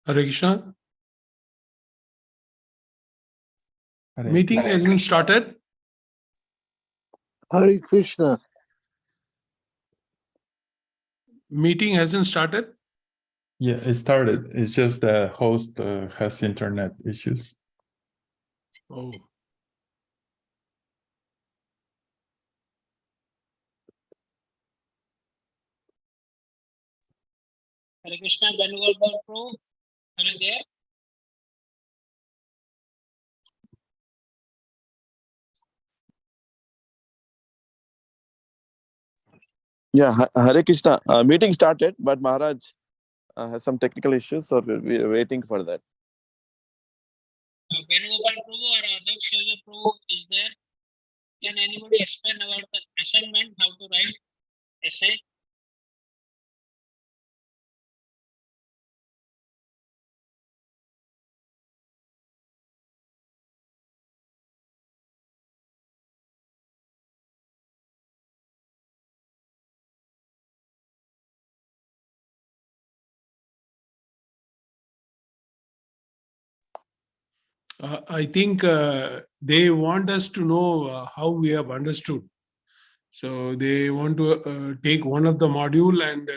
Hare Krishna. Hare Meeting has been started. Hare Krishna. Meeting hasn't started. Yeah, it started. It's just the host has internet issues. Oh. Hare Krishna, Bengal Pro. Are you there? Yeah, Hare Krishna. Meeting started, but Maharaj has some technical issues, so we're waiting for that. Bengal Pro or Adaksh Pro is there. Can anybody explain about the assignment, how to write essay? I think they want us to know how we have understood. So they want to take one of the module and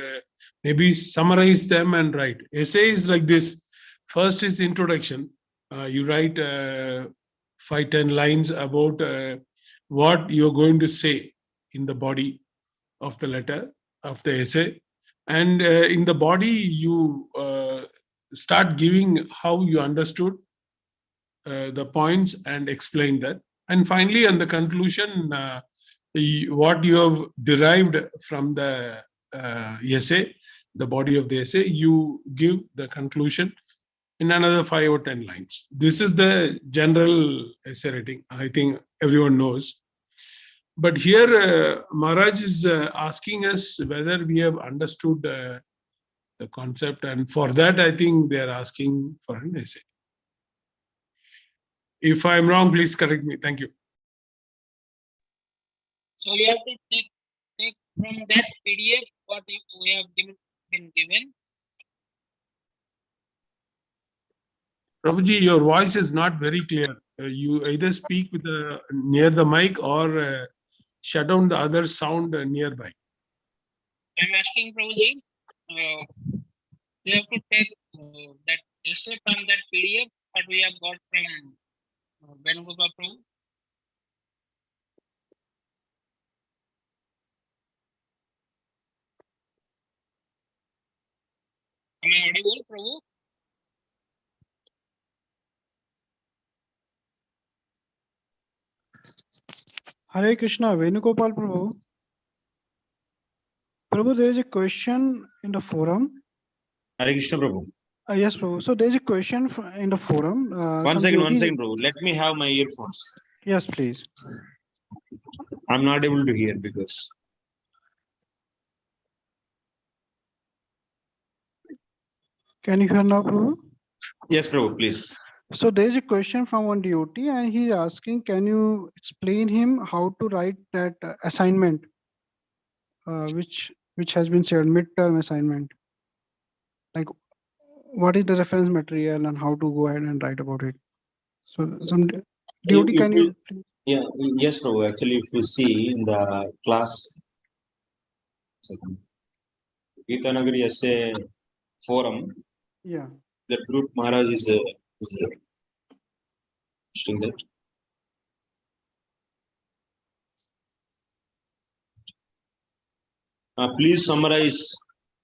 maybe summarize them and write. Essay is like this. First is introduction. You write 5-10 lines about what you're going to say in the body of the letter of the essay. And in the body, you start giving how you understood the points and explain that. And finally, on the conclusion, what you have derived from the essay, the body of the essay, you give the conclusion in another 5 or 10 lines. This is the general essay writing. I think everyone knows. But here, Maharaj is asking us whether we have understood the concept. And for that, I think they are asking for an essay. If I'm wrong, please correct me. Thank you. So you have to take from that PDF what we have been given. Prabhuji, your voice is not very clear. You either speak with near the mic or shut down the other sound nearby. I'm asking Prabhuji, you have to take that essay from that PDF that we have got from Bengal Pro. Am I audible, Prabhu? Hare Krishna, Venugopal Prabhu. Prabhu, there is a question in the forum. Hare Krishna, Prabhu. Yes, Prabhu. So there is a question in the forum. One second, Prabhu. Let me have my earphones. Yes, please. I'm not able to hear because. Can you hear now, Prabhu? Yes, Prabhu, please. So there is a question from one devotee and he's asking, can you explain him how to write that assignment, which has been said, midterm assignment? Like, what is the reference material and how to go ahead and write about it? So some devotee, can you? Yeah, yes, Prabhu. Actually, if you see in the class, GITA NAGARI essay forum, Yeah. that group Maharaj is posting that. Please summarize.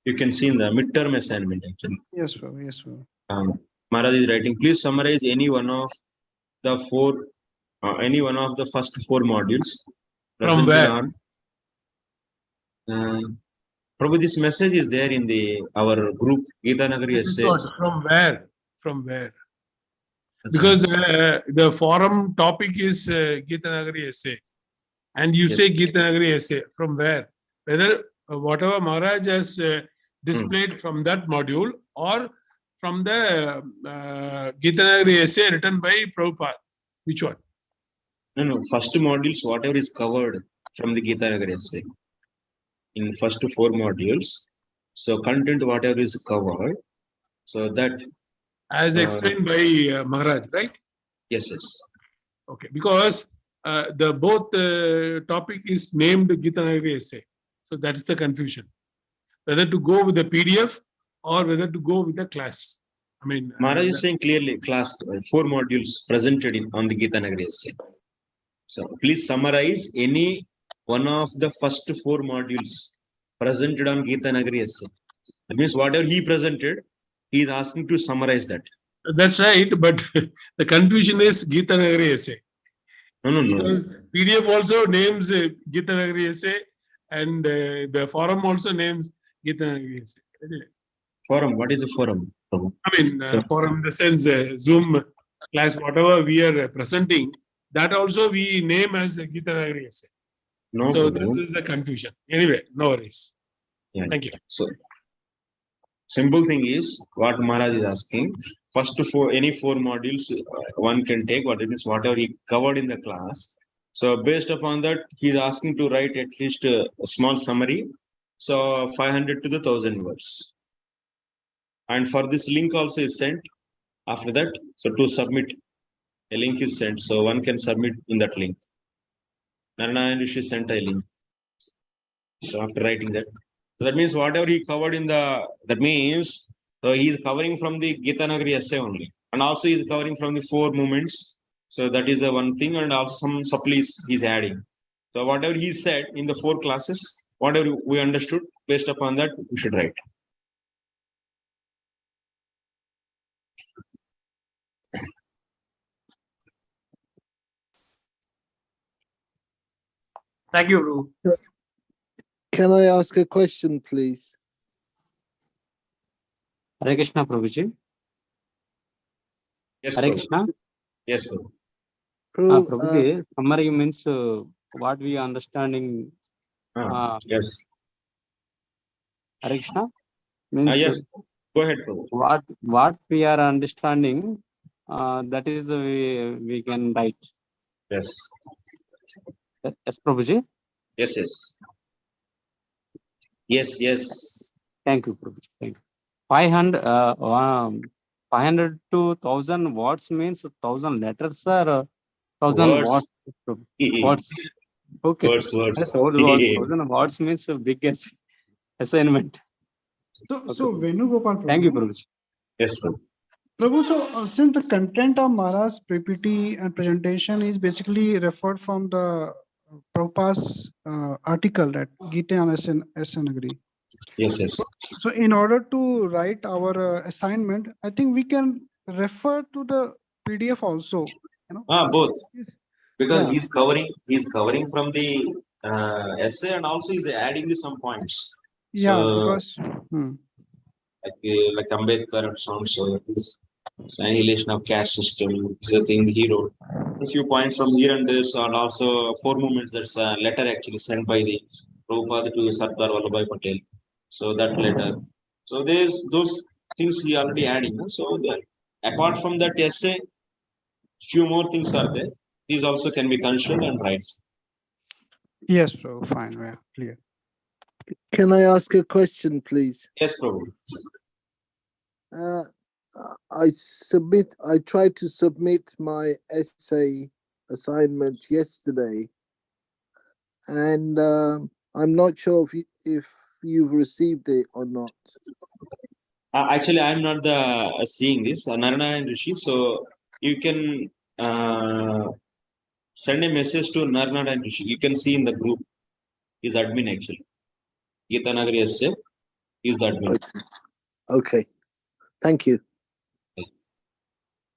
You can see in the midterm assignment actually. Yes, Prabhu. Yes, Prabhu. Maharaj is writing. Please summarize any one of the first 4 modules. From where? Probably this message is there in our group GITA NAGARI essays. From where? From where? Because the forum topic is GITA NAGARI essay. And you say GITA NAGARI essay. From where? Whether whatever Maharaj has displayed from that module or from the GITA NAGARI essay written by Prabhupada. Which one? No. First modules, whatever is covered from the GITA NAGARI essay. In first 4 modules. So content, whatever is covered. So that as explained by Maharaj, right? Yes, yes. Okay, because the both topic is named Gita Nagari essay, so that is the confusion. Whether to go with the PDF or whether to go with the class. I mean, Maharaj is saying clearly, class 4 modules presented on the Gita Nagari essay. So please summarize any one of the first 4 modules presented on Gita Nagari essay. That means whatever he presented, he is asking to summarize that. that's right, but the confusion is Gita Nagari essay. No. Because PDF also names Gita Nagari essay, and the forum also names Gita Nagari essay. Forum, what is the forum? I mean, forum in the sense Zoom class, whatever we are presenting, that also we name as Gita Nagari essay. No So problem. that is the confusion. Anyway, no worries. Yeah. Thank you. So simple thing is what Maharaj is asking. First for any 4 modules, one can take what it is, whatever he covered in the class. So based upon that, he is asking to write at least a small summary. So 500 to the 1000 words. And for this link also is sent after that. So to submit, a link is sent. So one can submit in that link. Narayana Rishi sent a link. So after writing that. So that means whatever he covered in the, that means so he is covering from the Gita Nagari essay only. And also he is covering from the 4 movements. So that is the one thing, and also some supplies he is adding. So whatever he said in the 4 classes, whatever we understood, based upon that, we should write. Thank you, Ru. Can I ask a question, please? Hare Krishna, Prabhuji. Yes, Hare Prabhu. Krishna. Yes, Prabhu. Prabhuji, summary means what we are understanding. Yes. Hare Krishna means Yes. Go ahead, Prabhu. what we are understanding. That is we can write. Yes. Yes, Prabhuji. Yes, yes. Yes, yes. Thank you, Prabhuji. Thank you. 500 to 1000 words means 1000 letters or 1000 Words. words. Words. Okay. Words. 1000 words means big assignment. So Venugopal Prabhu. Thank you, Prabhuji. Yes, Prabhu. Prabhu, so since the content of Maharaj's PPT and presentation is basically referred from the Prabhupada's article that Gita and SN agree. Yes, yes. So in order to write our assignment, I think we can refer to the PDF also. You know? Both. Because Yeah. he's covering from the essay, and also he's adding some points. Yeah, So, because like Ambedkar and so on. So his annihilation of caste system is a thing he wrote. A few points from here and there, and also 4 movements. That's a letter actually sent by the Prabhupada to Sardar Vallabhbhai Patel. So that letter. So there's those things he already adding. So apart from that essay, few more things are there. These also can be considered and right. yes, Prabhu, fine, yeah, clear. Can I ask a question, please? Yes, Prabhu. I tried to submit my essay assignment yesterday, and I'm not sure if you've received it or not. Actually, I'm not the seeing this Narayana and Rishi. So you can send a message to Narayana and Rishi. You can see in the group. He's admin actually. Gita Nagari essay is the admin. Okay. Thank you.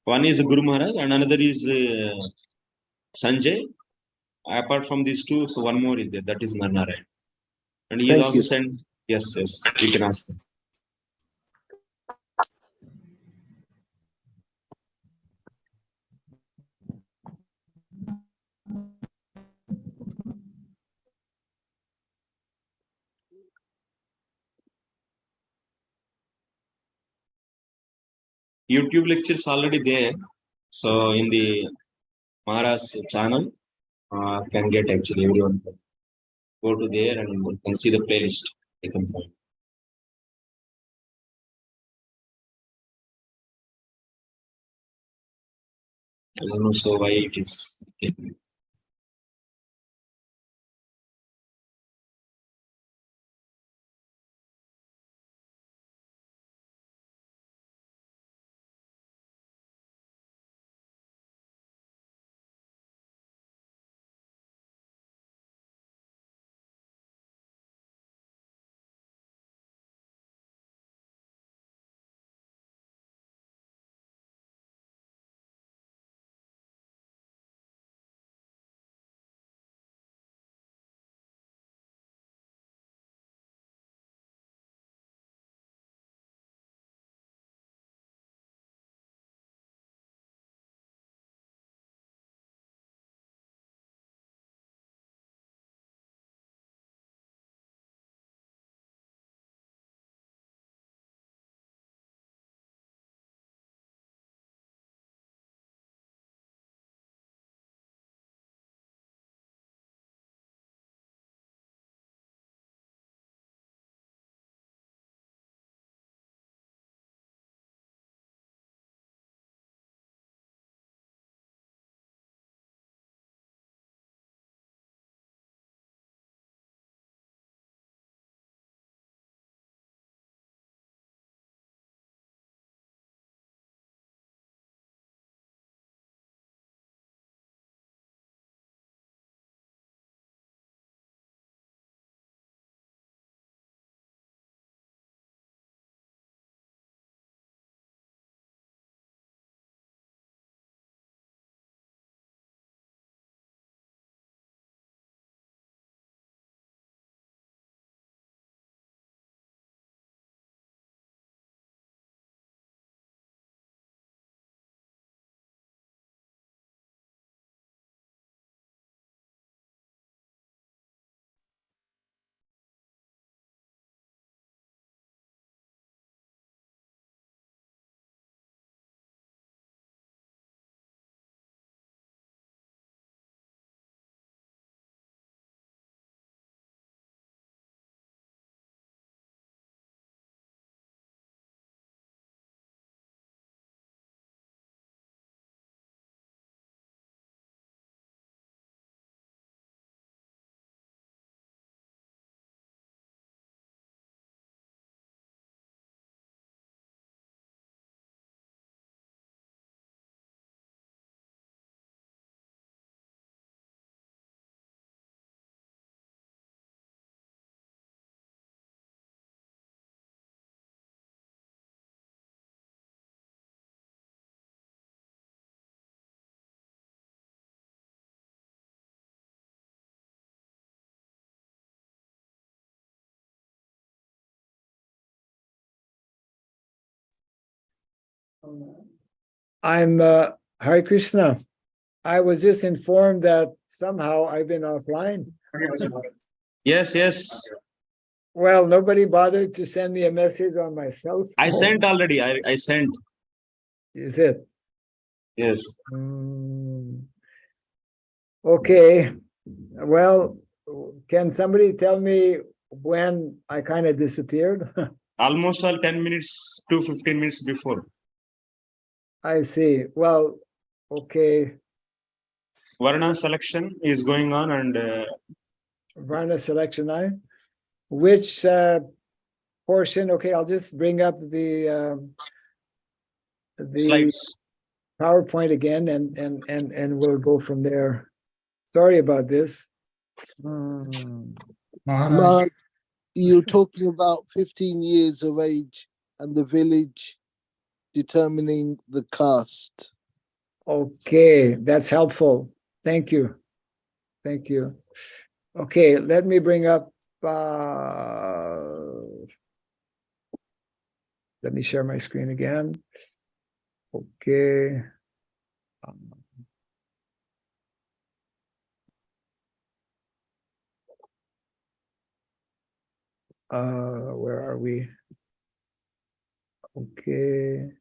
One is Guru Maharaj and another is Sanjay. Apart from these 2, so one more is there. That is Narnarayan. And he is Thank also you. sent. Yes, yes. You can ask him. YouTube lectures already there. So in the Maharaj channel, can get actually everyone go to there and can see the playlist. They can find. I don't know so why it is taking. I'm Hare Krishna. I was just informed that somehow I've been offline. Yes, yes. Well, nobody bothered to send me a message on my cell phone. I sent already. I sent. Is it? Yes. Okay. Well, can somebody tell me when I kind of disappeared? Almost all 10 minutes to 15 minutes before. I see. Well, okay. Varna selection is going on and Varna selection, which portion? Okay, I'll just bring up the slides. PowerPoint again, and we'll go from there. Sorry about this. Mark, you're talking about 15 years of age and the village determining the caste. Okay, that's helpful. Thank you. Thank you. Okay, let me bring up, let me share my screen again. Okay. Where are we? Okay.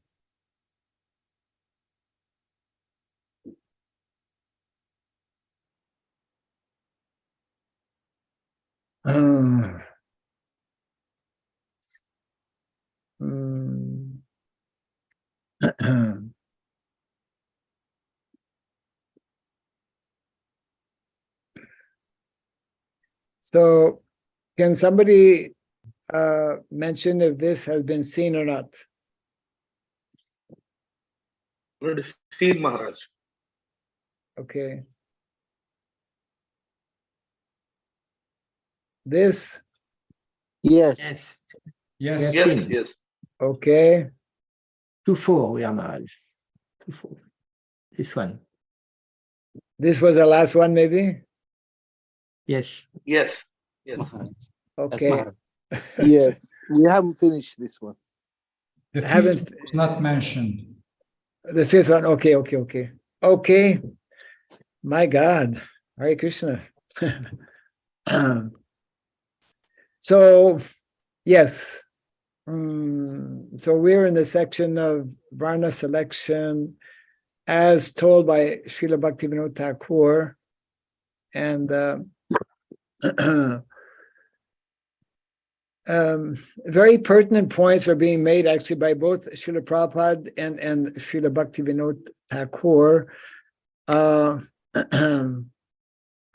So can somebody mention if this has been seen or not? Already seen, Maharaj. Okay. This, Yes. Yes. Yes. Yes. Yes, Seen. yes. okay. 2-4, yeah, Maharaj. 2-4. This one. This was the last one, maybe? Yes. Yes. Yes. Maharaj. Yes, Okay. Maharaj. Yeah. We haven't finished this one. The Haven't- fifth was not mentioned. The fifth one, okay. Okay. My God, Hare Krishna. So, yes. So we're in the section of Varna selection as told by Srila Bhaktivinoda Thakur. And very pertinent points are being made actually by both Srila Prabhupada and Srila Bhaktivinoda Thakur.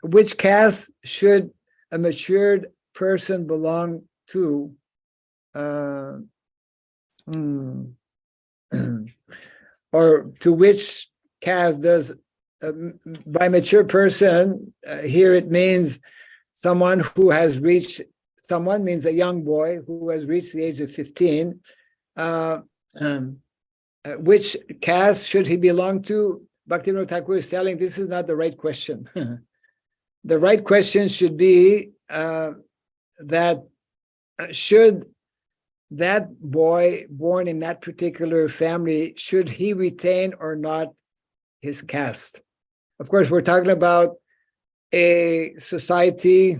Which caste should a matured person belong to? Or to which caste does, by mature person, here it means someone who has reached, someone means a young boy who has reached the age of 15. Which caste should he belong to? Bhaktivinoda Thakur is telling this is not the right question. The right question should be that should that boy born in that particular family, should he retain or not his caste? Of course, we're talking about a society,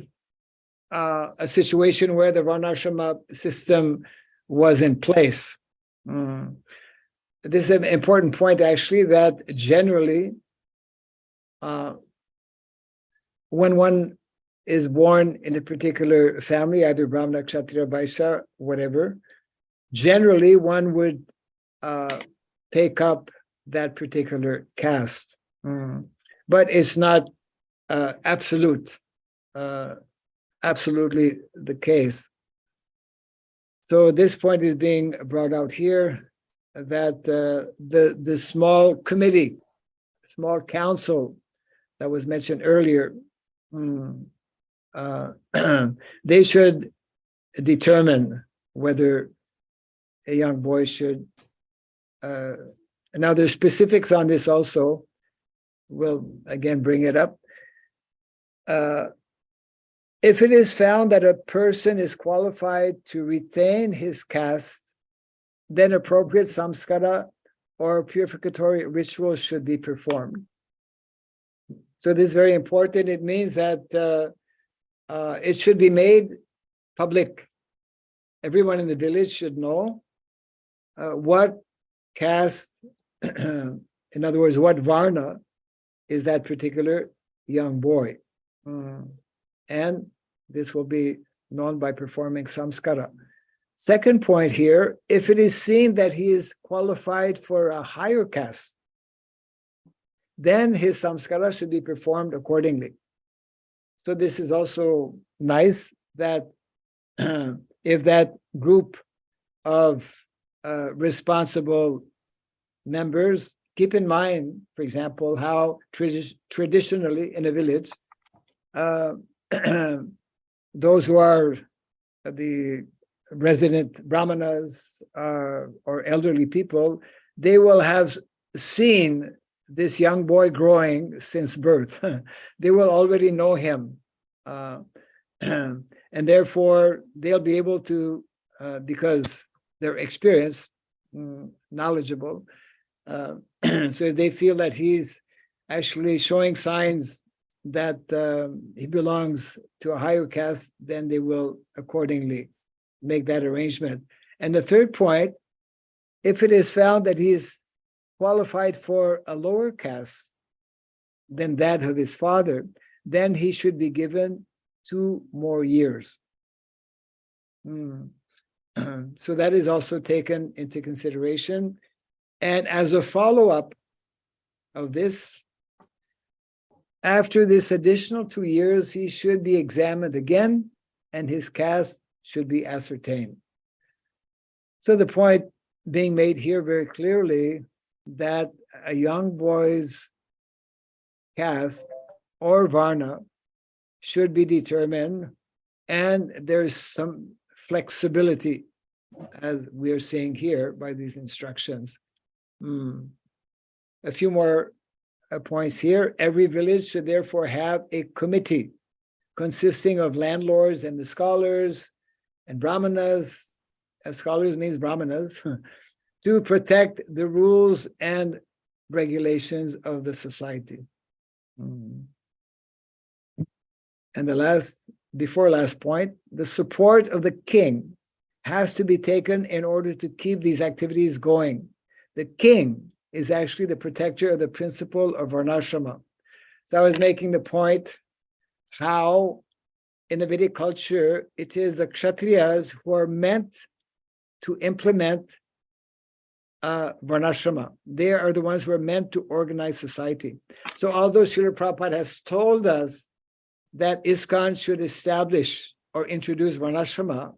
a situation where the Varnashrama system was in place. This is an important point, actually, that generally, when one is born in a particular family, either Brahmana, Kshatriya, Vaishya, whatever, generally one would take up that particular caste. But it's not absolutely the case. So this point is being brought out here, that the small committee, small council that was mentioned earlier, they should determine whether a young boy should. Now there's specifics on this also. We'll again bring it up. If it is found that a person is qualified to retain his caste, then appropriate samskara or purificatory rituals should be performed. So this is very important. It means that it should be made public. Everyone in the village should know what caste, in other words, what varna is that particular young boy. And this will be known by performing samskara. Second point here, if it is seen that he is qualified for a higher caste, then his samskara should be performed accordingly. So this is also nice that if that group of responsible members keep in mind, for example, how traditionally in a village, those who are the resident brahmanas or elderly people, they will have seen this young boy growing since birth. They will already know him. And therefore, they'll be able to, because they're experienced, knowledgeable, so if they feel that he's actually showing signs that he belongs to a higher caste, then they will accordingly make that arrangement. And the third point, if it is found that he is qualified for a lower caste than that of his father, then he should be given 2 more years. So that is also taken into consideration. And as a follow-up of this, after this additional 2 years, he should be examined again and his caste should be ascertained. So the point being made here very clearly that a young boy's caste or varna should be determined, and there's some flexibility, as we are seeing here by these instructions. A few more points here. Every village should therefore have a committee consisting of landlords and the scholars and brahmanas. Scholars means brahmanas to protect the rules and regulations of the society. And the before last point, the support of the king has to be taken in order to keep these activities going. The king is actually the protector of the principle of varnashrama. So I was making the point how in the Vedic culture, it is the Kshatriyas who are meant to implement varnashrama. They are the ones who are meant to organize society. So although Srila Prabhupada has told us that ISKCON should establish or introduce varnashrama,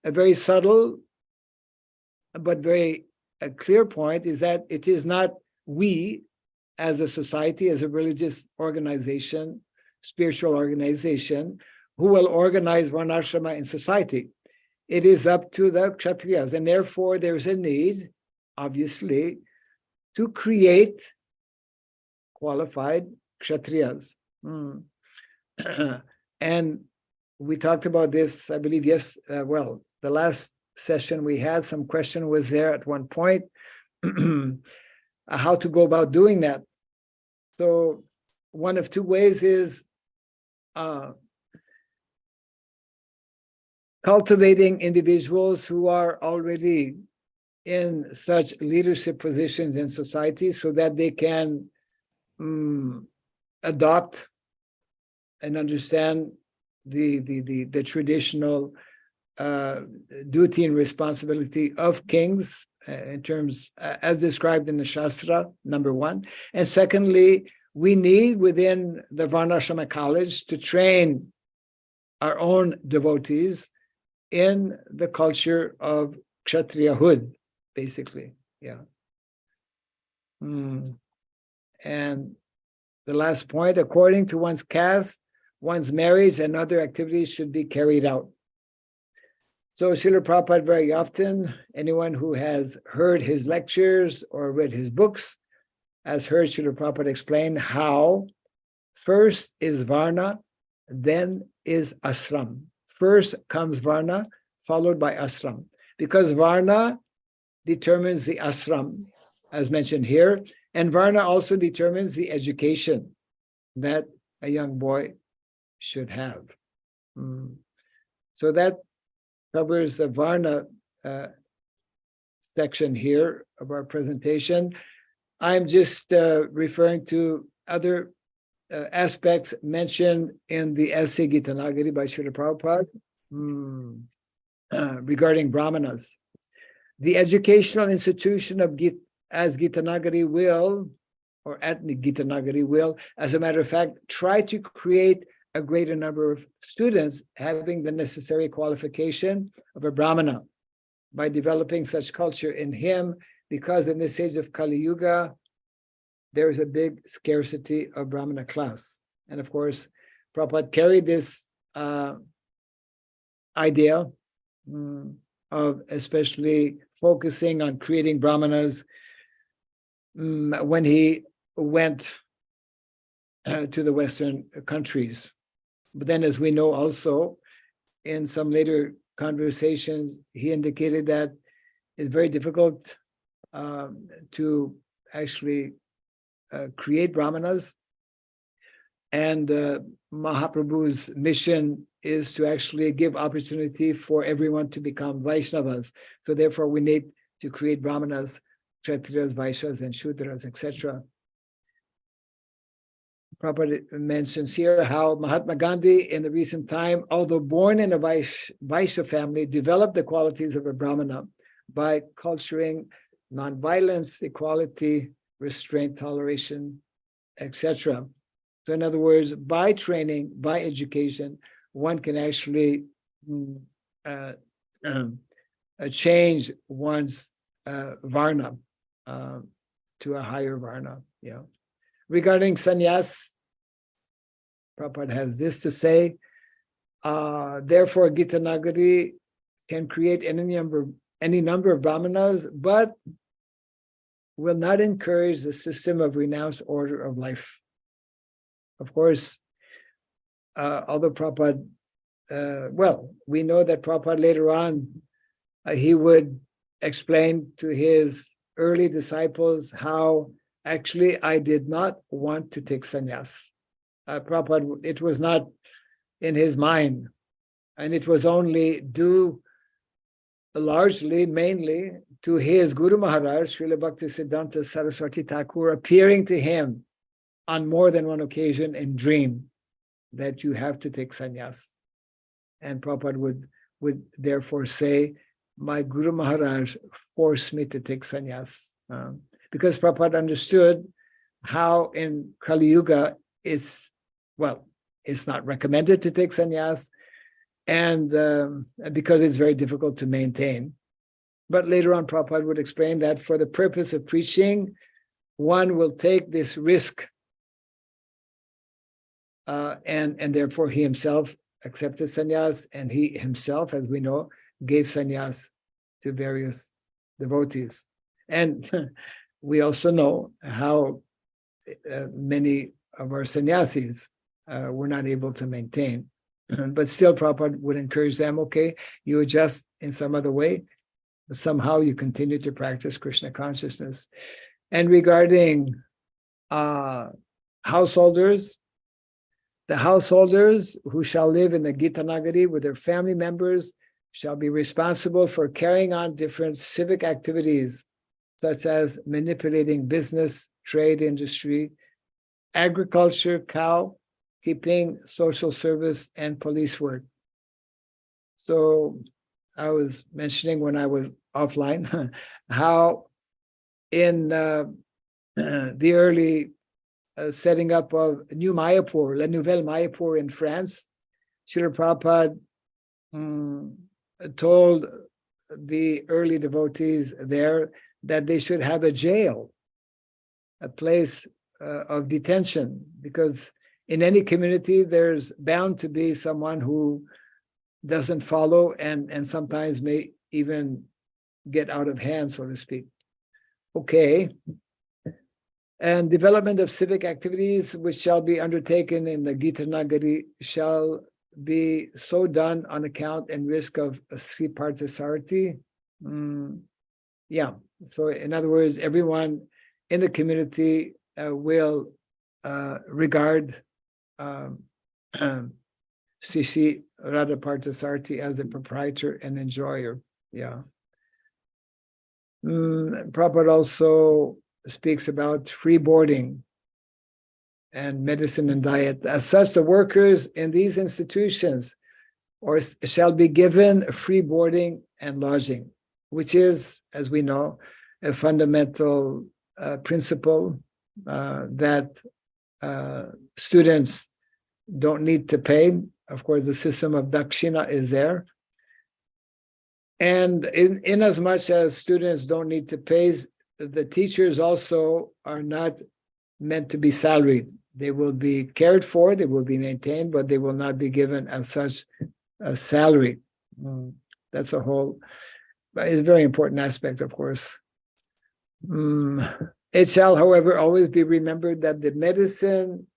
a very subtle but very clear point is that it is not we as a society, as a religious organization, spiritual organization, who will organize varnashrama in society. It is up to the Kshatriyas, and therefore there's a need, obviously, to create qualified Kshatriyas. And we talked about this, I believe, the last session we had, some question was there at one point, how to go about doing that. So one of two ways is cultivating individuals who are already in such leadership positions in society so that they can adopt and understand the traditional duty and responsibility of kings in terms as described in the Shastra, number one. And secondly, we need within the Varnashrama college to train our own devotees in the culture of Kshatriyahood, basically. Yeah. And the last point, according to one's caste, one's marriage and other activities should be carried out. So Srila Prabhupada very often, anyone who has heard his lectures or read his books, has heard Srila Prabhupada explain how first is Varna, then is Ashram. First comes Varna, followed by Ashram. Because Varna determines the Ashram, as mentioned here, and Varna also determines the education that a young boy should have. So that covers the Varna section here of our presentation. I'm just referring to other aspects mentioned in the essay Gita Nagari by Srila Prabhupada regarding Brahmanas. The educational institution of as Gita Nagari will, or at Gita Nagari will, as a matter of fact, try to create a greater number of students having the necessary qualification of a Brahmana by developing such culture in him, because in this age of Kali Yuga, there is a big scarcity of Brahmana class. And of course, Prabhupada carried this idea of especially focusing on creating Brahmanas when he went to the Western countries. But then, as we know also, in some later conversations, he indicated that it's very difficult to actually create Brahmanas. And Mahaprabhu's mission is to actually give opportunity for everyone to become Vaishnavas. So therefore, we need to create Brahmanas, Kshatriyas, Vaishyas, and Shudras, etc. Prabhupada mentions here how Mahatma Gandhi in the recent time, although born in a Vaishya family, developed the qualities of a Brahmana by culturing nonviolence, equality, restraint, toleration, etc. So in other words, by training, by education, one can actually change one's varna to a higher varna. Yeah. Regarding sannyas, Prabhupada has this to say. Therefore, Gita Nagari can create any number of brahmanas, but will not encourage the system of renounced order of life. Of course, although Prabhupada, we know that Prabhupada later on, he would explain to his early disciples how actually I did not want to take sannyas. Prabhupada, it was not in his mind, and it was only due largely, mainly, to his Guru Maharaj, Srila Bhaktisiddhanta Saraswati Thakur, appearing to him on more than one occasion in dream that you have to take sannyas. And Prabhupada would therefore say, my Guru Maharaj forced me to take sannyas. Because Prabhupada understood how in Kali Yuga it's not recommended to take sannyas, and because it's very difficult to maintain. But later on, Prabhupada would explain that for the purpose of preaching, one will take this risk, and therefore he himself accepted sannyas, and he himself, as we know, gave sannyas to various devotees. And we also know how many of our sannyasis were not able to maintain. But still, Prabhupada would encourage them, okay, you adjust in some other way, but somehow you continue to practice Krishna consciousness. And regarding householders, the householders who shall live in the Gita Nagari with their family members shall be responsible for carrying on different civic activities, such as manipulating business, trade, industry, agriculture, cow keeping, social service, and police work. So I was mentioning when I was offline how in the early setting up of New Mayapur, La Nouvelle Mayapur in France, Srila Prabhupada told the early devotees there that they should have a jail, a place of detention, because in any community, there's bound to be someone who doesn't follow and sometimes may even get out of hand, so to speak. Okay. And development of civic activities which shall be undertaken in the Gita Nagari shall be so done on account and risk of Sri Parthasarthi. Yeah. So in other words, everyone in the community will regard Sri Radha Parthasarthi as a proprietor and enjoyer. Yeah. Prabhupada also speaks about free boarding and medicine and diet. As such, the workers in these institutions shall be given free boarding and lodging, which is, as we know, a fundamental principle that students don't need to pay. Of course, the system of dakshina is there. And in as much as students don't need to pay, the teachers also are not meant to be salaried. They will be cared for, they will be maintained, but they will not be given as such a salary. That's a whole, it's a very important aspect, of course. It shall, however, always be remembered that the medicine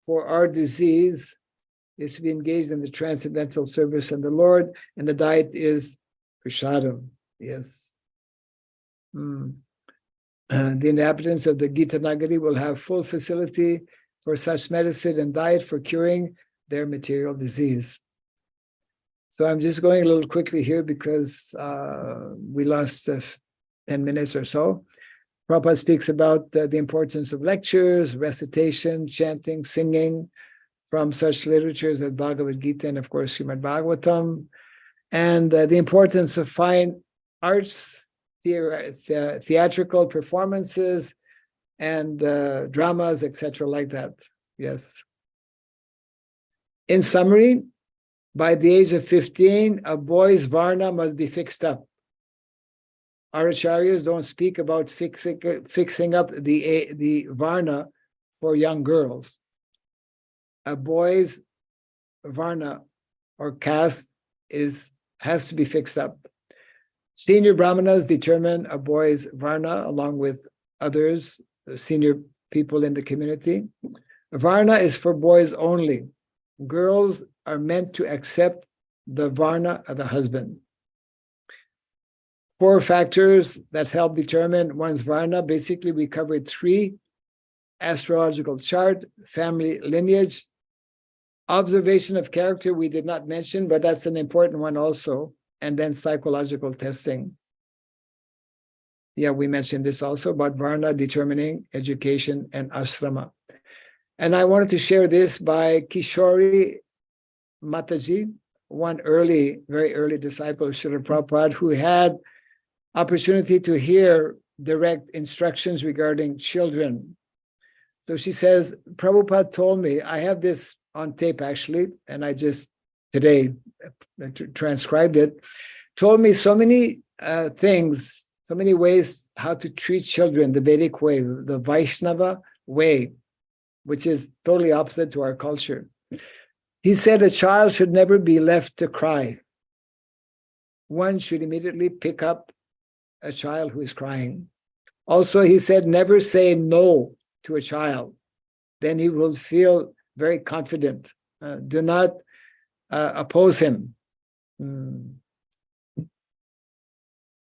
for our disease is to be engaged in the transcendental service of the Lord, and the diet is prasadam. Yes. The inhabitants of the Gita Nagari will have full facility for such medicine and diet for curing their material disease. So I'm just going a little quickly here because we lost 10 minutes or so. Prabhupada speaks about the importance of lectures, recitation, chanting, singing from such literatures as Bhagavad Gita and, of course, Srimad Bhagavatam, and the importance of fine arts, theatrical performances, and dramas, etc., like that. Yes. In summary, by the age of 15, a boy's varna must be fixed up. Our acharyas don't speak about fixing up the varna for young girls. A boy's varna or caste has to be fixed up. Senior brahmanas determine a boy's varna along with others, senior people in the community. Varna is for boys only. Girls are meant to accept the varna of the husband. 4 factors that help determine one's varna. Basically, we covered 3: astrological chart, family lineage, observation of character we did not mention, but that's an important one also, and then psychological testing. Yeah, we mentioned this also about varna determining education and ashrama. And I wanted to share this by Kishori Mataji, one very early disciple of Srila Prabhupada, who had opportunity to hear direct instructions regarding children. So she says, Prabhupada told me, I have this on tape actually, and I just today transcribed it, told me so many things, so many ways how to treat children, the Vedic way, the Vaishnava way, which is totally opposite to our culture. He said a child should never be left to cry. One should immediately pick up a child who is crying. Also, he said, never say no to a child. Then he will feel very confident. Do not oppose him.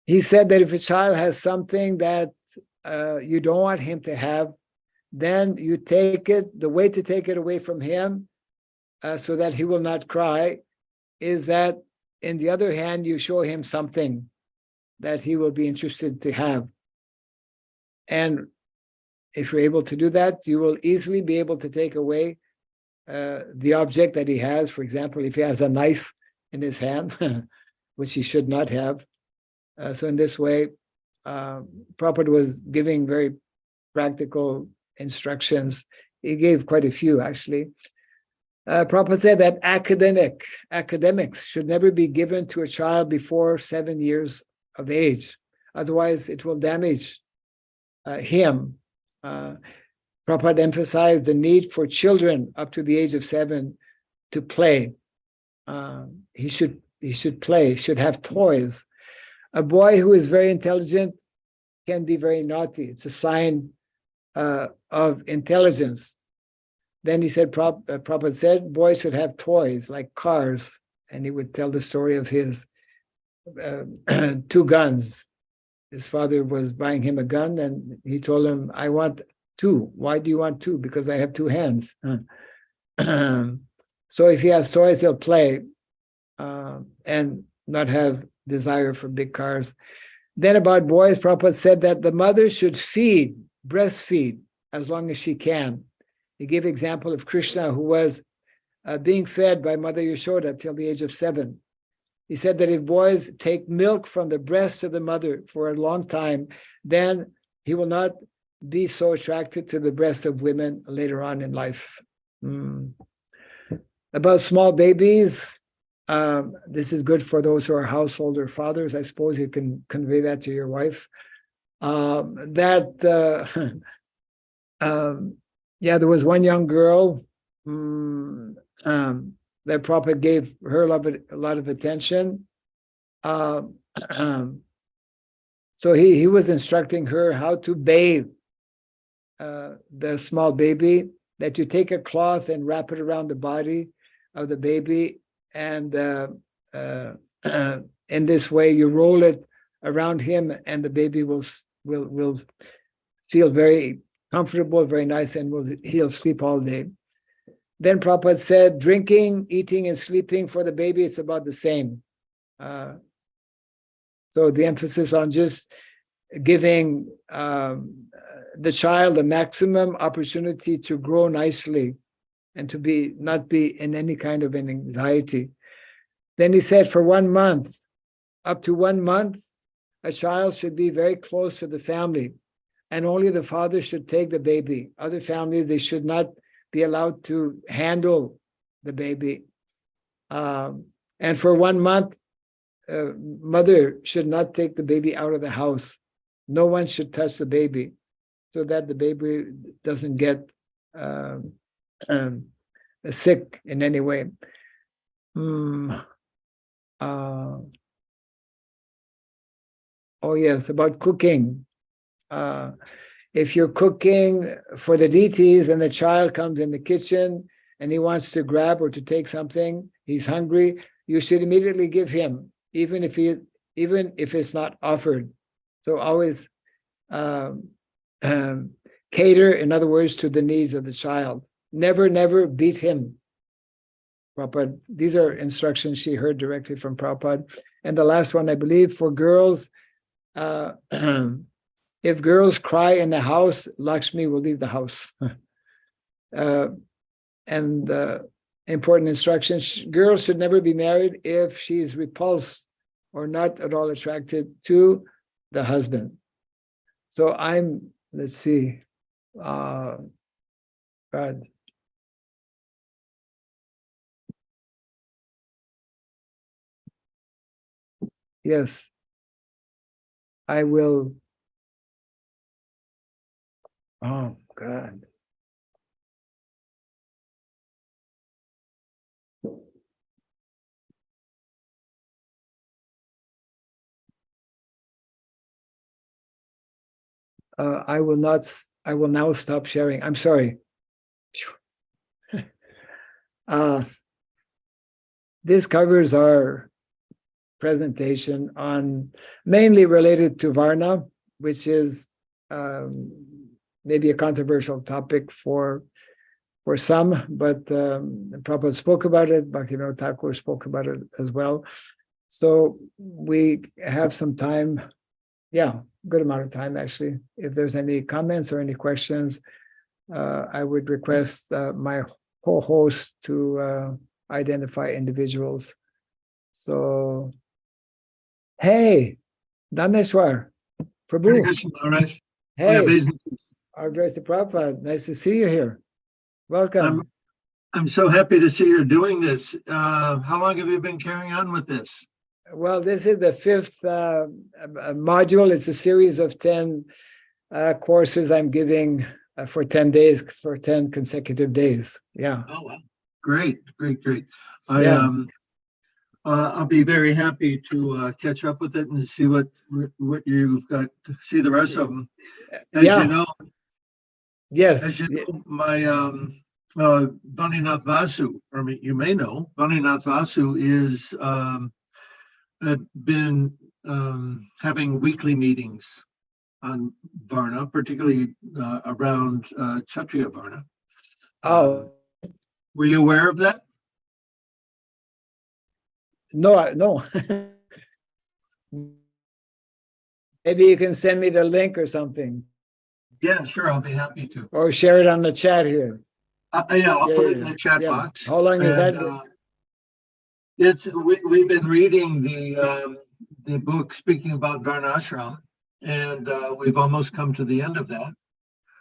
He said that if a child has something that you don't want him to have, then you take it, the way to take it away from him so that he will not cry is that, in the other hand, you show him something that he will be interested to have. And if you're able to do that, you will easily be able to take away the object that he has. For example, if he has a knife in his hand, which he should not have. So in this way, Prabhupada was giving very practical instructions. He gave quite a few, actually. Prabhupada said that academics should never be given to a child before 7 years of age. Otherwise, it will damage him. Prabhupada emphasized the need for children up to the age of 7 to play. He should play, should have toys. A boy who is very intelligent can be very naughty. It's a sign of intelligence. Then he said, Prabhupada said, boys should have toys like cars. And he would tell the story of his 2 guns. His father was buying him a gun and he told him, I want 2. Why do you want 2? Because I have 2 hands. So if he has toys, he'll play and not have desire for big cars. Then about boys, Prabhupada said that the mother should breastfeed as long as she can. He gave example of Krishna, who was being fed by Mother Yashoda till the age of 7. He said that if boys take milk from the breast of the mother for a long time, then he will not be so attracted to the breast of women later on in life. About small babies, this is good for those who are householder fathers. I suppose you can convey that to your wife. There was one young girl that Prabhupada gave her a lot of attention. So he was instructing her how to bathe the small baby, that you take a cloth and wrap it around the body of the baby, and in this way you roll it around him, and the baby will feel very comfortable, very nice, and he'll sleep all day. Then Prabhupada said, drinking, eating, and sleeping for the baby, it's about the same. So the emphasis on just giving the child a maximum opportunity to grow nicely and to not be in any kind of an anxiety. Then he said for 1 month, up to 1 month, a child should be very close to the family, and only the father should take the baby. Other families, they should not be allowed to handle the baby. And for 1 month, mother should not take the baby out of the house. No one should touch the baby so that the baby doesn't get sick in any way. Oh yes, about cooking. If you're cooking for the deities and the child comes in the kitchen and he wants to grab or to take something, he's hungry, you should immediately give him, even if it's not offered. So always cater, in other words, to the needs of the child. Never beat him. Prabhupada, these are instructions she heard directly from Prabhupada. And the last one, I believe, for girls, if girls cry in the house, Lakshmi will leave the house. And important instructions, girls should never be married if she's repulsed or not at all attracted to the husband. So let's see, God. Yes, I will. Oh, God. I will now stop sharing. I'm sorry. This covers our presentation on mainly related to Varna, which is maybe a controversial topic for some, but Prabhupada spoke about it, Bhaktivinoda Thakur spoke about it as well. So we have some time, good amount of time actually. If there's any comments or any questions, I would request my co-host to identify individuals. So, hey, Dhameshwar, Prabhu. Hey, our grace to Prabhupada. Nice to see you here. Welcome. I'm so happy to see you're doing this. How long have you been carrying on with this? Well, this is the 5th module. It's a series of 10 courses I'm giving for 10 days, for 10 consecutive days. Yeah. Oh, wow. Great. I'll be very happy to catch up with it and see what you've got, see the rest of them. As you know, my Bhaninath Vasu, or you may know, Bhaninath Vasu is been having weekly meetings on Varna, particularly around Kshatriya Varna. Were you aware of that? No. Maybe you can send me the link or something. Yeah, sure. I'll be happy to. Or share it on the chat here. I'll put it in the chat box. How long is that? We've been reading the book speaking about Varnashram, and we've almost come to the end of that.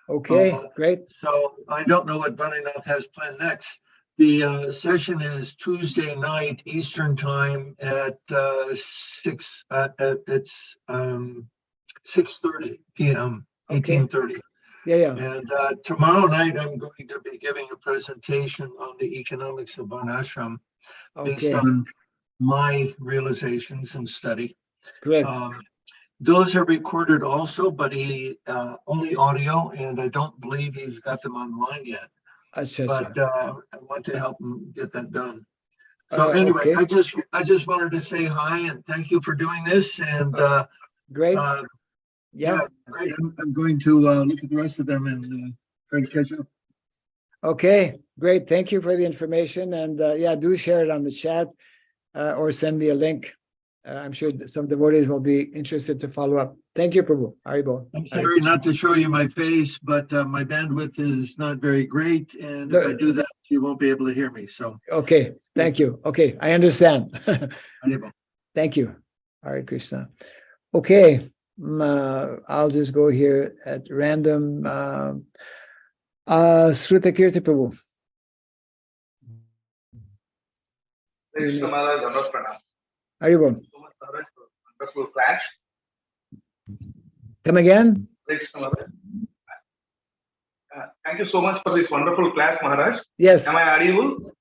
Okay, great. So I don't know what Bhaninath has planned next. The session is Tuesday night Eastern time at 6:30 p.m. 18:30. Yeah. And tomorrow night I'm going to be giving a presentation on the economics of Varnashram based on my realizations and study. Correct. Those are recorded also, but he only audio, and I don't believe he's got them online yet. But I want to help him get that done. So anyway, I just wanted to say hi and thank you for doing this. And great. Great. I'm going to look at the rest of them and try to catch up. Okay, great. Thank you for the information. And do share it on the chat or send me a link. I'm sure some devotees will be interested to follow up. Thank you, Prabhu. Haribo. I'm sorry not to show you my face, but my bandwidth is not very great. And if I do that, you won't be able to hear me. So okay, thank you. Okay, I understand. Haribo. Thank you. Hare Krishna. Okay, I'll just go here at random. Sruta Kirti Prabhu. Krishna Maharaj, Dhanush Pranam. Haribol. So much, Maharaj, for wonderful class. Come again? Krishna Maharaj. Thank you so much for this wonderful class, Maharaj. Yes. Am I audible?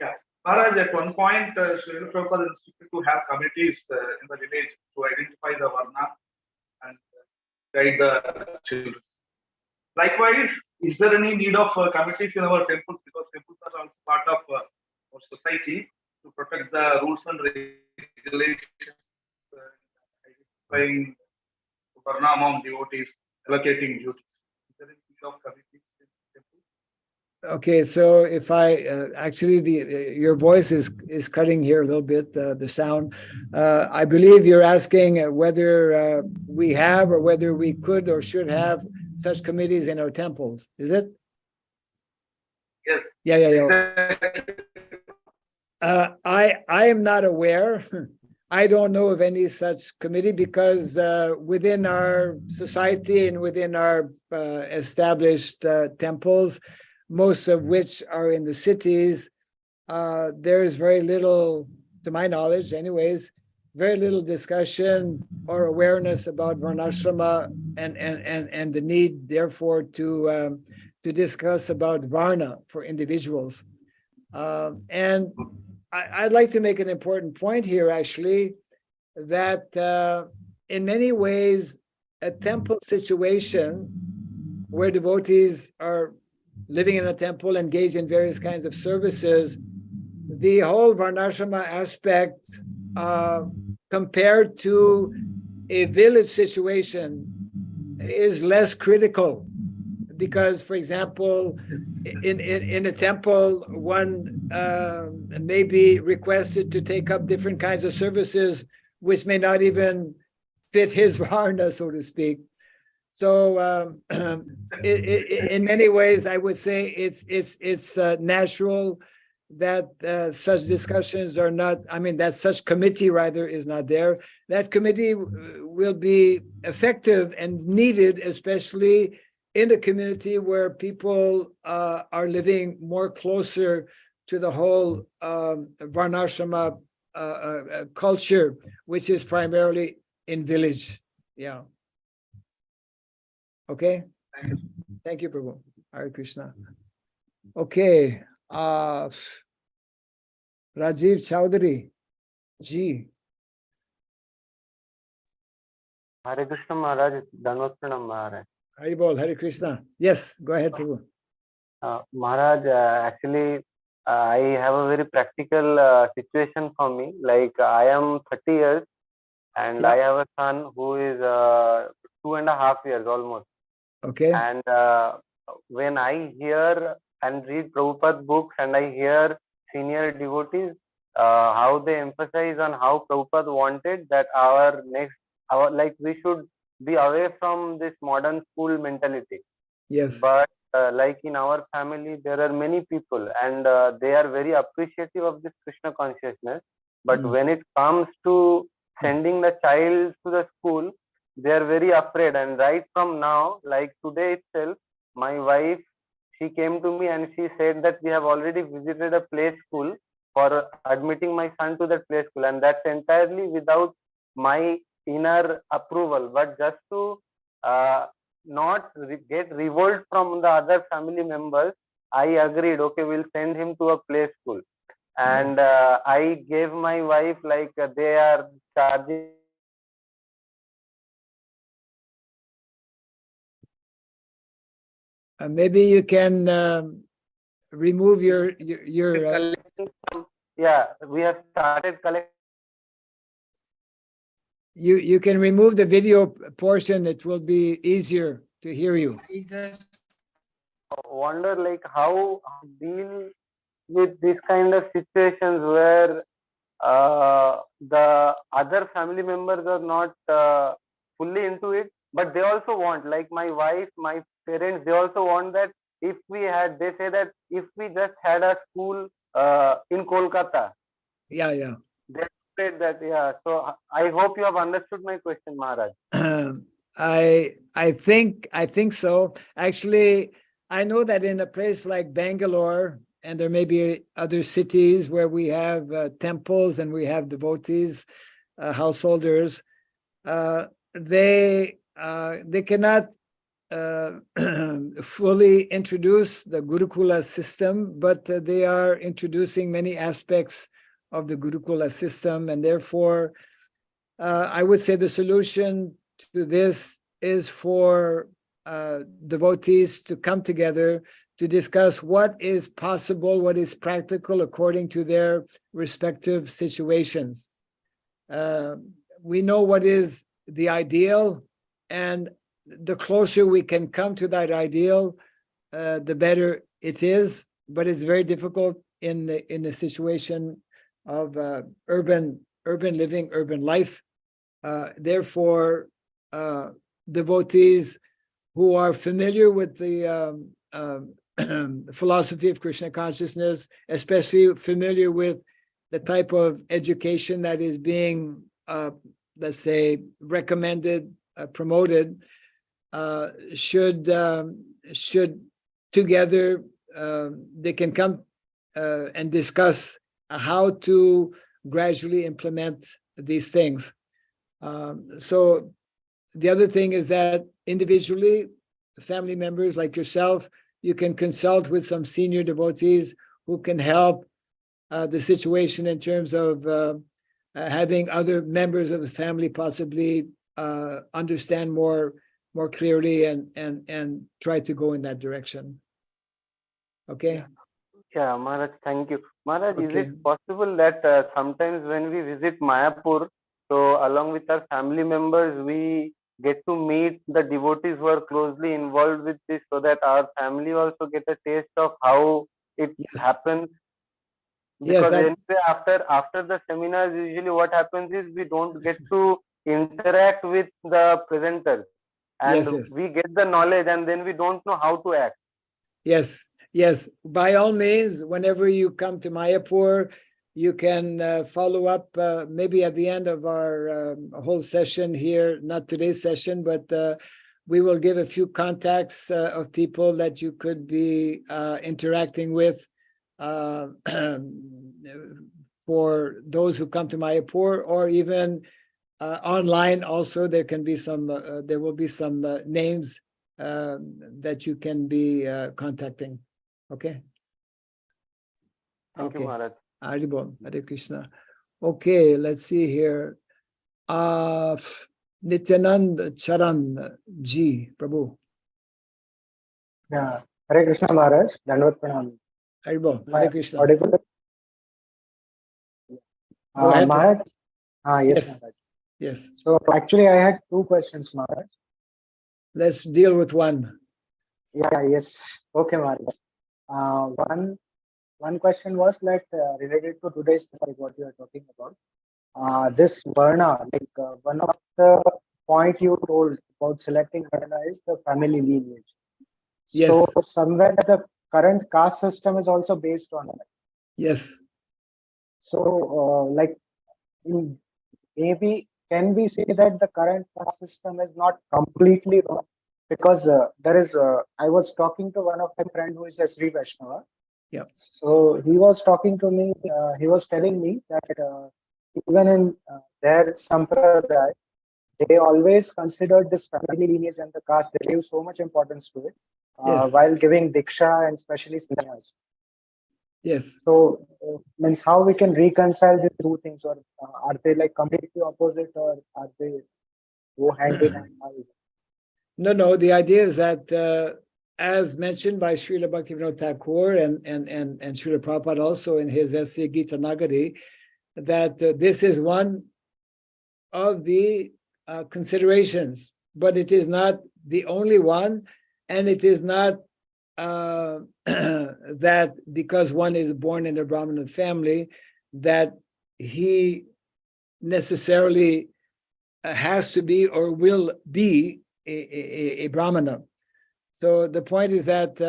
Yeah. Maharaj, at one point, Srila Prabhupada instructed to have committees in the village to identify the Varna and guide the children. Likewise, is there any need of committees in our temples? Because temples are also part of our society to protect the rules and regulations, identifying Varna among devotees, allocating duties. Is there any need of committees in temples? Okay, so if I actually your voice is cutting here a little bit, the sound. I believe you're asking whether we have or whether we could or should have such committees in our temples. Is it? Yes. Yeah. I am not aware. I don't know of any such committee because within our society and within our established temples, most of which are in the cities, there's very little, to my knowledge anyways, very little discussion or awareness about Varnashrama and the need therefore to discuss about Varna for individuals. And I'd like to make an important point here actually, that in many ways, a temple situation where devotees are living in a temple, engaged in various kinds of services, the whole Varnashrama aspect compared to a village situation is less critical. Because, for example, in a temple, one may be requested to take up different kinds of services, which may not even fit his Varna, so to speak. So in many ways, I would say it's natural that such discussions are not, I mean, that such committee rather is not there. That committee will be effective and needed, especially in the community where people are living more closer to the whole Varnashrama culture, which is primarily in village. Yeah. Okay. Thank you, Prabhu. Hare Krishna. Okay. Rajiv Chowdhury. Ji. Hare Krishna Maharaj, Dhanush Pranam Maharaj. Haribol, Hare Krishna. Yes, go ahead, Prabhu. Maharaj, actually, I have a very practical situation for me. Like, I am 30 years and I have a son who is 2.5 years almost. Okay. And when I hear and read Prabhupada books and I hear senior devotees, how they emphasize on how Prabhupada wanted that we should be away from this modern school mentality. Yes. But like in our family, there are many people and they are very appreciative of this Krishna consciousness. But when it comes to sending the child to the school, they are very afraid. And right from now, like today itself, my wife, she came to me and she said that we have already visited a play school for admitting my son to that play school. And that's entirely without my inner approval, but just to not get revolt from the other family members, I agreed, okay, we'll send him to a play school. And I gave my wife, like they are charging. Maybe you can remove your yeah, we have started collecting. You can remove the video portion. It will be easier to hear you. I just wonder like how deal with this kind of situations where the other family members are not fully into it, but they also want, like my wife, my parents, they also want that if we had, they say that if we just had a school in Kolkata. Yeah. They said that, yeah. So I hope you have understood my question, Maharaj. I think so. Actually, I know that in a place like Bangalore and there may be other cities where we have temples and we have devotees, householders. They cannot fully introduce the Gurukula system, but they are introducing many aspects of the Gurukula system, and therefore I would say the solution to this is for devotees to come together to discuss what is possible, what is practical according to their respective situations. We know what is the ideal, and the closer we can come to that ideal, the better it is. But it's very difficult in the situation of urban living, urban life. Therefore, devotees who are familiar with the philosophy of Krishna consciousness, especially familiar with the type of education that is being, let's say, recommended, promoted, should together they can come and discuss how to gradually implement these things. So the other thing is that individually, family members like yourself, you can consult with some senior devotees who can help the situation in terms of having other members of the family possibly understand more clearly and try to go in that direction. Okay? Yeah, Maharaj, thank you. Maharaj, is Okay. it possible that sometimes when we visit Mayapur, so along with our family members, we get to meet the devotees who are closely involved with this, so that our family also get a taste of how it Yes. happens? Yes, Because that- anyway, after the seminars, usually what happens is we don't get to interact with the presenters, and Yes, yes. we get the knowledge, and then we don't know how to act. Yes, yes. By all means, whenever you come to Mayapur, you can follow up maybe at the end of our whole session here, not today's session, but we will give a few contacts of people that you could be interacting with for those who come to Mayapur, or even online also. There can be some, there will be some names that you can be contacting. Okay. Thank you, Maharaj. Haribol, Hare Krishna. Okay, let's see here. Nityanand Charan Ji, Prabhu. Yeah, Hare Krishna Maharaj, Dandavat Pranam. Haribol, Hare Krishna. Audible? Go ahead. Maharaj? Yes, Yes. Maharaj. Yes. So actually I had two questions, Maharaj. Let's deal with one. Yeah, yes. Okay, Maharaj. One question was like related to today's topic, what you are talking about. This Varna, like one of the point you told about selecting Varna is the family lineage. Yes. So somewhere the current caste system is also based on that. Yes. So like maybe can we say that the current caste system is not completely wrong? Because there is, I was talking to one of my friend who is a Sri Vaishnava. Yeah. So he was talking to me, he was telling me that even in their sampradaya, they always considered this family lineage and the caste, they gave so much importance to it Yes. while giving diksha and especially sannyas. Yes. So means how we can reconcile these two things, or are they like completely opposite, or are they go hand in hand? No, the idea is that as mentioned by Srila Bhaktivinoda Thakur and Srila Prabhupada also in his essay GITA NAGARI, that this is one of the considerations, but it is not the only one, and it is not that because one is born in a Brahmana family that he necessarily has to be or will be a Brahmana. So the point is that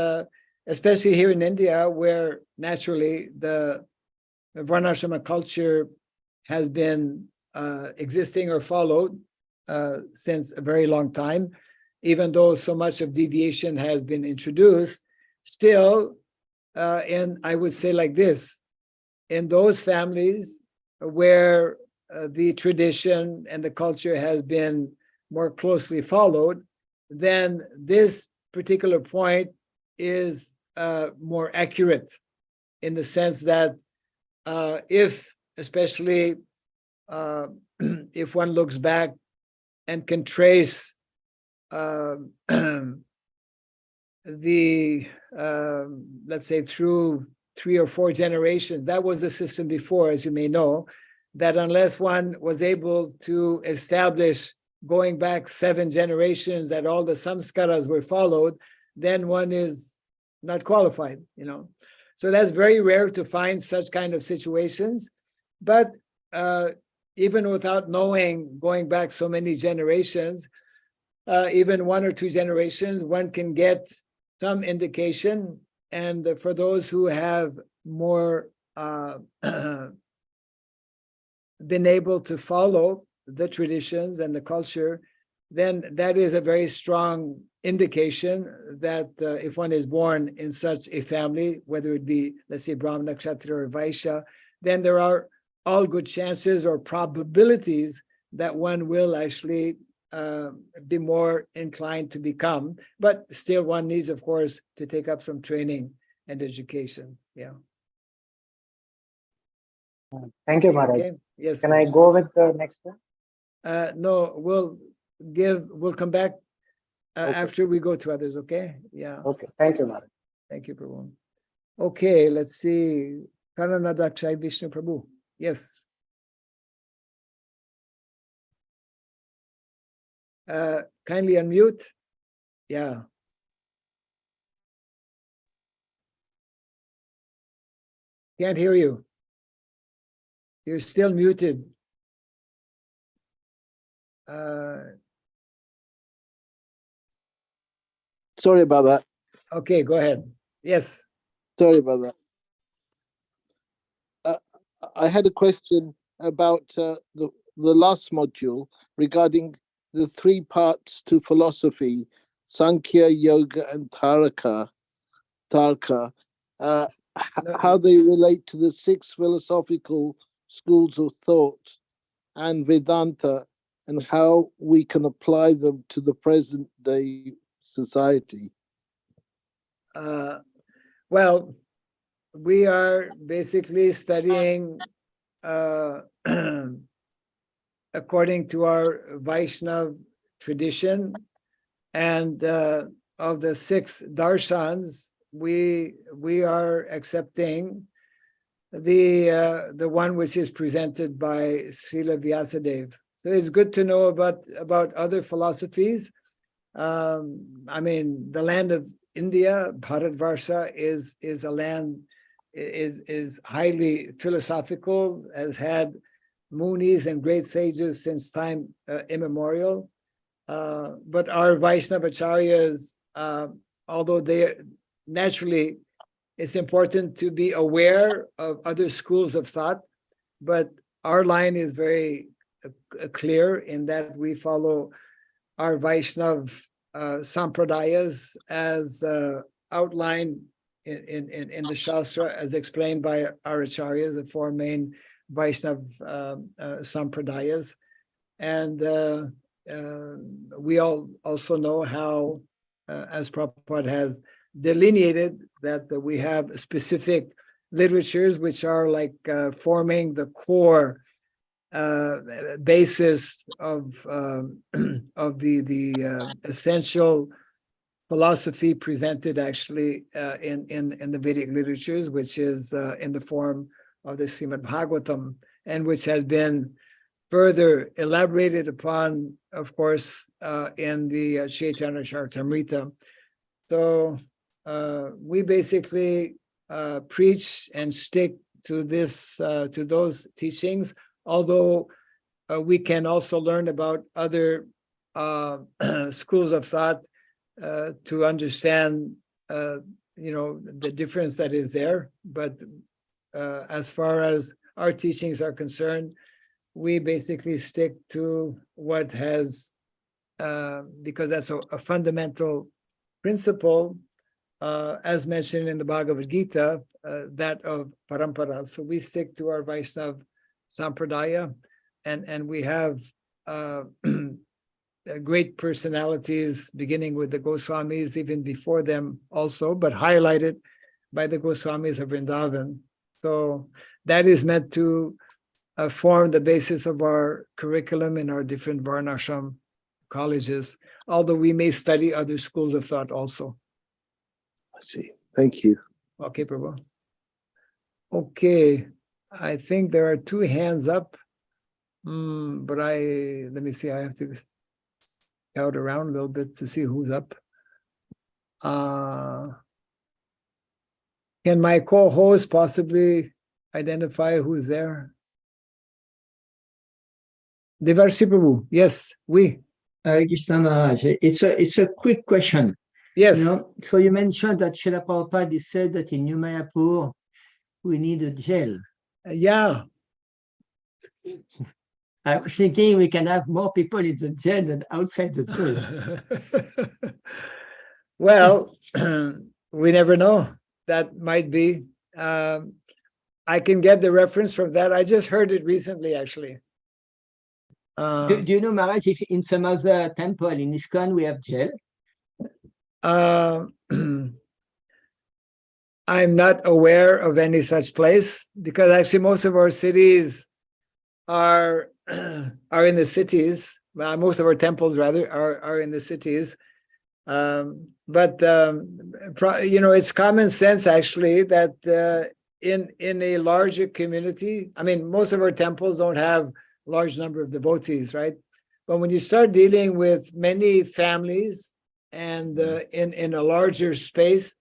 especially here in India, where naturally the Varnashrama culture has been existing or followed since a very long time, even though so much of deviation has been introduced, still and I would say like this, in those families where the tradition and the culture has been more closely followed, then this particular point is more accurate in the sense that if, especially if one looks back and can trace the, let's say, through 3 or 4 generations, that was the system before, as you may know, that unless one was able to establish going back 7 generations that all the samskaras were followed, then one is not qualified, you know. So that's very rare to find such kind of situations. But even without knowing, going back so many generations, even 1 or 2 generations, one can get some indication. And for those who have more been able to follow the traditions and the culture, then that is a very strong indication that if one is born in such a family, whether it be, let's say, Brahmana, Kshatriya, or Vaishya, then there are all good chances or probabilities that one will actually be more inclined to become. But still, one needs, of course, to take up some training and education. Yeah. Thank you, Maharaj. Okay. Yes. Can I go with the next one? No, we'll come back Okay. after we go to others. Okay. Yeah. Okay. Thank you, Maharaj. Thank you, Prabhu. Okay, let's see. Karanadakshay Vishnu Prabhu. Yes. Kindly unmute. Yeah. Can't hear you. You're still muted. Sorry about that. Okay, go ahead. Yes. Sorry about that. I had a question about the last module regarding the 3 parts to philosophy: Sankhya, Yoga, and Tarka. How they relate to the 6 philosophical schools of thought and Vedanta, and how we can apply them to the present day society. Well, we are basically studying according to our Vaishnav tradition, and of the 6 darshans, we are accepting the one which is presented by Srila Vyasadeva. So it's good to know about other philosophies. I mean, the land of India, Bharatvarsha, is a land is highly philosophical, has had munis and great sages since time immemorial. But our Vaishnavacharyas, although they naturally, it's important to be aware of other schools of thought, but our line is very clear in that we follow our Vaishnav sampradayas as outlined in the Shastra, as explained by our acharyas, the 4 main Vaishnav sampradayas. And we all also know how, as Prabhupada has delineated, that we have specific literatures which are like forming the core basis of the essential philosophy presented actually in the Vedic literatures, which is in the form of the Srimad Bhagavatam, and which has been further elaborated upon, of course, in the Chaitanya Charitamrita. So we basically preach and stick to those teachings, although we can also learn about other schools of thought to understand, the difference that is there. But as far as our teachings are concerned, we basically stick to what has, because that's a fundamental principle as mentioned in the Bhagavad Gita, that of parampara. So we stick to our Vaishnav Sampradaya, and we have great personalities, beginning with the Goswamis, even before them also, but highlighted by the Goswamis of Vrindavan. So that is meant to form the basis of our curriculum in our different Varnashram colleges, although we may study other schools of thought also. I see. Thank you. Okay, Prabhu. Okay, I think there are two hands up, but let me see, I have to scout around a little bit to see who's up. Can my co-host possibly identify who's there? Devarsi Prabhu, yes, we. Krishna Maharaj, it's a quick question. Yes. You know, so you mentioned that Srila Prabhupada said that in New Mayapur, we need a jail. Yeah. I was thinking we can have more people in the jail than outside the jail. Well, we never know. That might be. I can get the reference from that. I just heard it recently, actually. Do you know, Maharaj, if in some other temple in ISKCON we have jail? I'm not aware of any such place, because actually most of our cities are in the cities. Most of our temples, rather, are in the cities. But it's common sense, actually, that in a larger community, I mean, most of our temples don't have a large number of devotees, right? But when you start dealing with many families and in a larger space,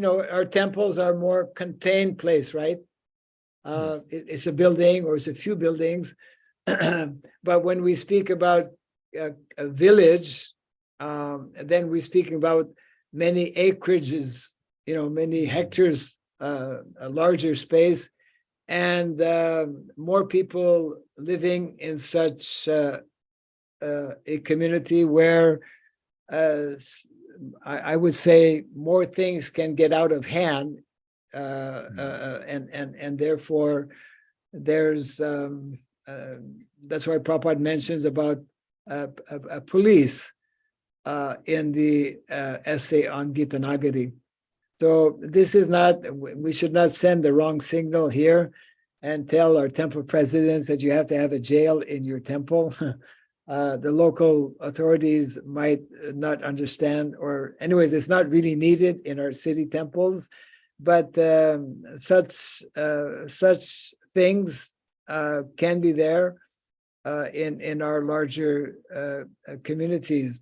our temples are more contained place, right? It's a building or it's a few buildings. But when we speak about a village, then we speak about many acreages, many hectares, a larger space, and more people living in such a community where I would say more things can get out of hand, and therefore there's that's why Prabhupada mentions about a police in the essay on Gita Nagari. So this is not, we should not send the wrong signal here and tell our temple presidents that you have to have a jail in your temple. The local authorities might not understand, or anyways, it's not really needed in our city temples, but such things can be there in our larger communities.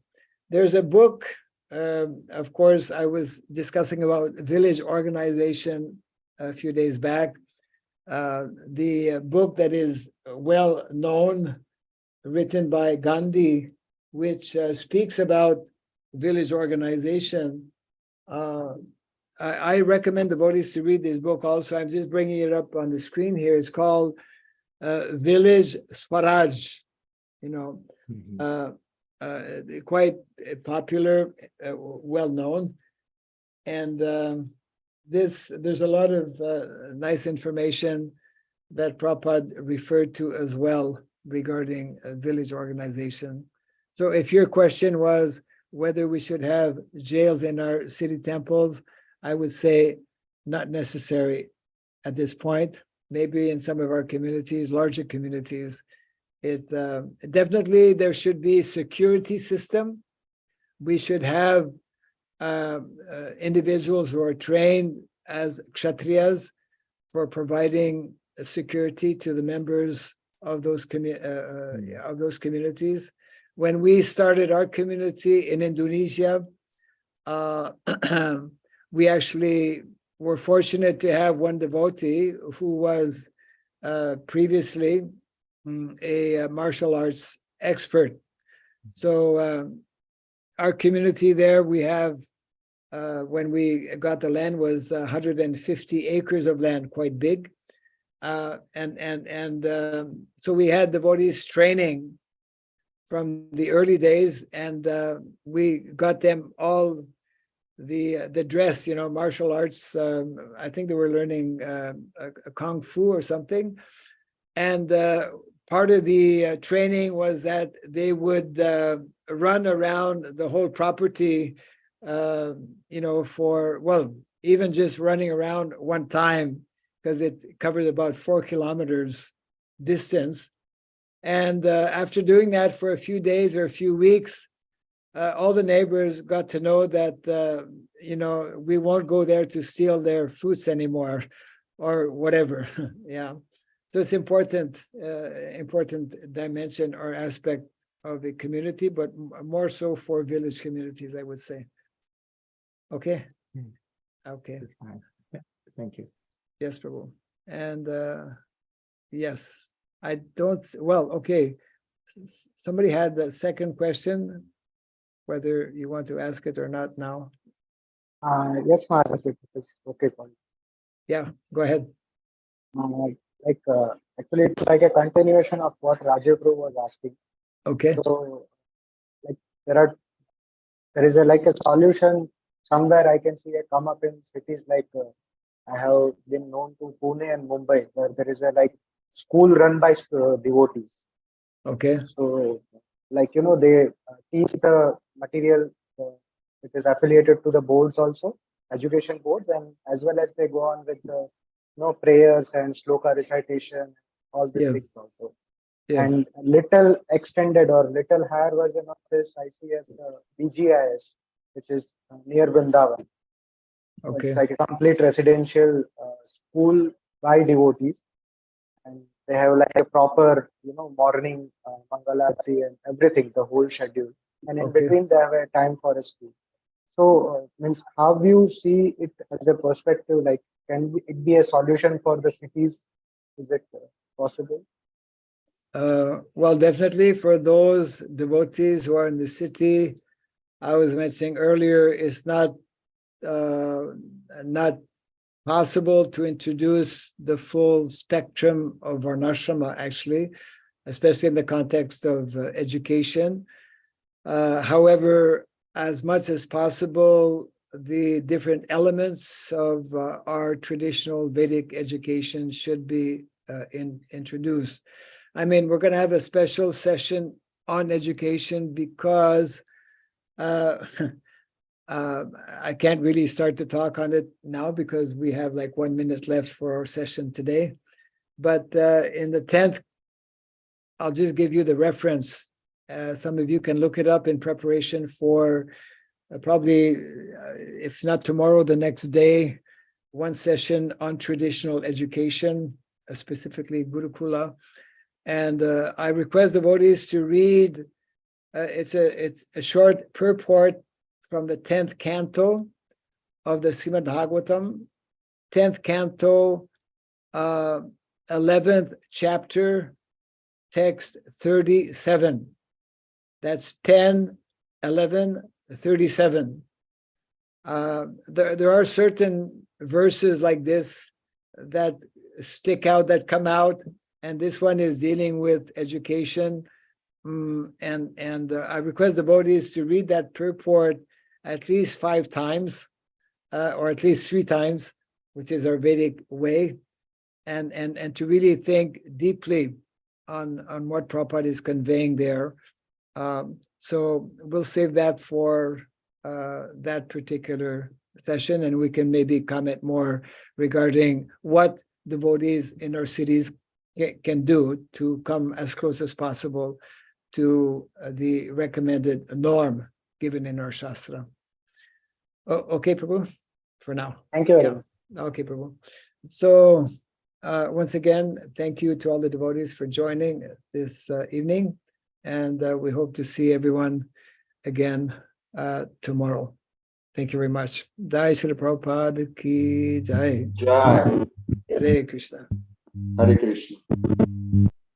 There's a book, of course, I was discussing about village organization a few days back. The book that is well known, written by Gandhi, which speaks about village organization. I recommend devotees to read this book also. I'm just bringing it up on the screen here. It's called Village Swaraj, quite popular, well known. And there's a lot of nice information that Prabhupada referred to as well regarding village organization. So if your question was whether we should have jails in our city temples, I would say not necessary at this point. Maybe in some of our communities, larger communities, it definitely there should be a security system. We should have individuals who are trained as kshatriyas for providing security to the members of those communities. When we started our community in Indonesia, we actually were fortunate to have one devotee who was previously a martial arts expert. So our community there, we have, when we got the land, was 150 acres of land, quite big. So we had devotees training from the early days, and we got them all the dress, martial arts. I think they were learning a kung fu or something, and part of the training was that they would run around the whole property, even just running around one time, because it covered about 4 kilometers distance. And after doing that for a few days or a few weeks, all the neighbors got to know that, we won't go there to steal their fruits anymore or whatever. Yeah. So it's important dimension or aspect of the community, but more so for village communities, I would say. Okay. Okay. Yeah, thank you. Yes, Prabhu. And yes, I don't, well, okay. Somebody had the second question, whether you want to ask it or not now. Yes, Maharaj, it is okay for you. Yeah, go ahead. Actually, it's like a continuation of what Rajiv Prabhu was asking. Okay. So, there is a solution somewhere. I can see it come up in cities like I have been known to Pune and Mumbai, where there is a school run by devotees. Okay. So, they teach the material which is affiliated to the boards also, education boards, and as well as they go on with the prayers and shloka recitation, all these things also. Yes. And little extended or little higher version of this I see as the BGIS, which is near Vrindavan. Okay. It's like a complete residential school by devotees, and they have a proper, morning Mangalarti and everything, the whole schedule. And in between, they have a time for a school. So, means how do you see it as a perspective? Can it be a solution for the cities? Is it possible? Well, definitely for those devotees who are in the city, I was mentioning earlier, it's not possible to introduce the full spectrum of Varnashrama, actually, especially in the context of education. However, as much as possible, the different elements of our traditional Vedic education should be introduced. I mean, we're going to have a special session on education because I can't really start to talk on it now because we have 1 minute left for our session today. But in the 10th, I'll just give you the reference. Some of you can look it up in preparation for probably, if not tomorrow, the next day, one session on traditional education, specifically Gurukula. And I request devotees to read, it's a short purport from the 10th canto of the Srimad Bhagavatam, 10th canto, 11th chapter, text 37. That's 10, 11, 37. There are certain verses like this that stick out, that come out, and this one is dealing with education. And I request devotees to read that purport at least 5 times, or at least 3 times, which is our Vedic way, and to really think deeply on what Prabhupada is conveying there. So we'll save that for that particular session, and we can maybe comment more regarding what devotees in our cities can do to come as close as possible to the recommended norm given in our Shastra. Okay, Prabhu, for now. Thank you. Yeah. Okay, Prabhu. So once again, thank you to all the devotees for joining this evening. And we hope to see everyone again tomorrow. Thank you very much. Jai Srila Prabhupada ki Jai. Jai. Hare Krishna. Hare Krishna.